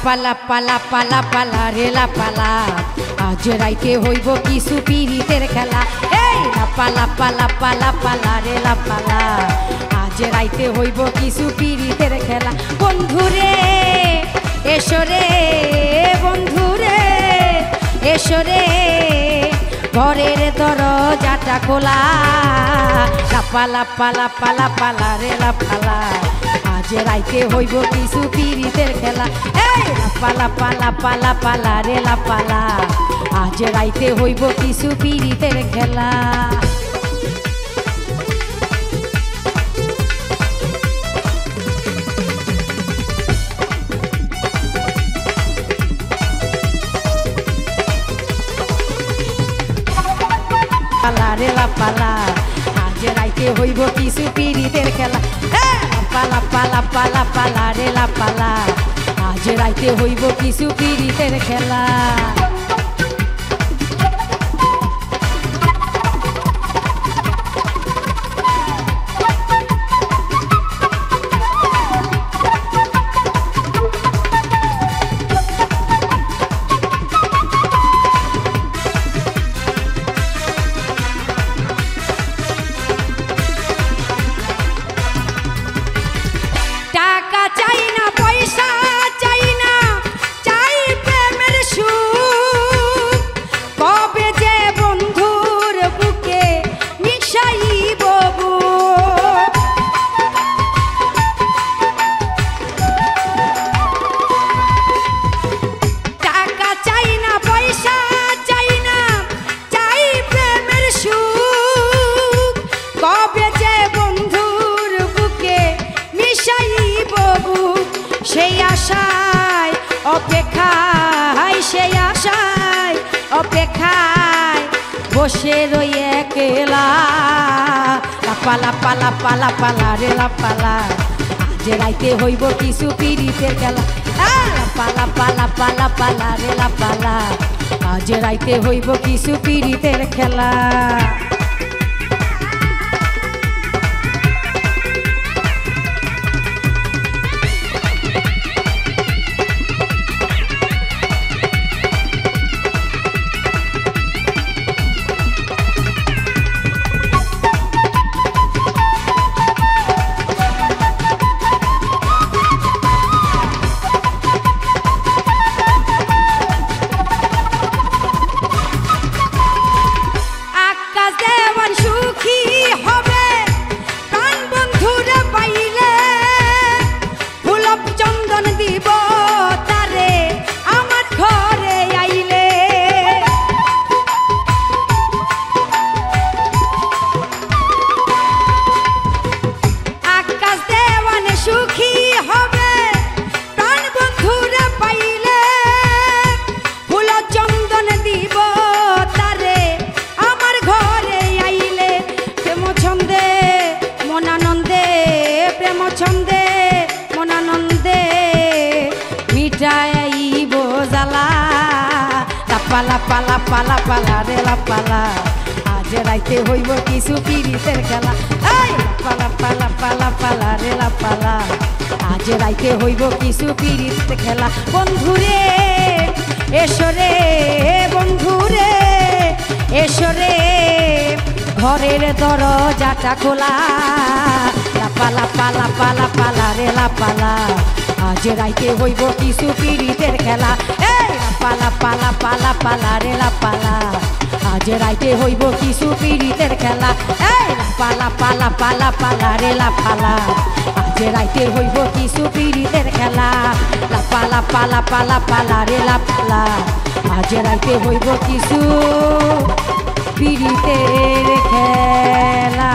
পালা পালা পালা পালা রেলা পালা আজ রাইতে হইব কিছু পিরিতের খেলা। এই পালা পালা পালা পালা রেলা পালা আজ রাইতে হইব কিছু পিরিতের খেলা। বন্ধুরে এসরে বন্ধুরে এসরে ঘরের দরজাটা খোলা। পালা পালা পালা পালা রেলা পালা আজ রাইতে হইব কিছু পিরিতের খেলা। এই পালা পালা পালা পালা রেলা পালা আজ রাইতে হইব কিছু পিরিতের খেলা। পালা রেলা পালা আজ রাইতে হইব কিছু পিরিতের খেলা। পালা পালা পালা পালা রেলা পালা আজ রাইতে হইব কিছু পিরিতের খেলা। টাকা চাই না পয়সা চাই না চাই প্রেমের সুখ কবে যে বন্ধুর বুকে মিশাইব বুক। টাকা চাই না পয়সা চাই না চাই প্রেমের সুখ কবে যে বন্ধুর বুকে মিশাইব বুক। সেই আশায় অপেক্ষায় সেই আশায় অপেক্ষায় বসে রই একলা। পালা পালা পালা পালা রেলা পালা আজ রাইতে হইব কিছু পিরিতের খেলা। পালা পালা পালা পালা রেলা পালা আজ রাইতে হইব কিছু পিরিতের খেলা। ছন্দে মনানন্দে মিটাইব জ্বালা। পালা পালা পালা পালা রেলা পালা আজ রাইতে হইব কিছু পিরিতের খেলা। পালা পালা পালা পালা রেলা পালা আজ রাইতে হইব কিছু পিরিতের খেলা। বন্ধুরে এসরে বন্ধুরে এসরে ঘরের দরজাটা খোলা। পালা পালা পালা পালা রেলা পালা আজ রাইতে হইব কিছু পিরিতের খেলা। পালা পালা পালা পালা রেলা পালা আজ রাইতে হইব কিছু পিরিতের খেলা। পালা পালা পালা পালা রেলা পালা আজ রাইতে হইব কিছু পিরিতের খেলা। পালা পালা পালা পালা রেলা পালা আজ রাইতে হইব কিছু পিরিতের খেলা।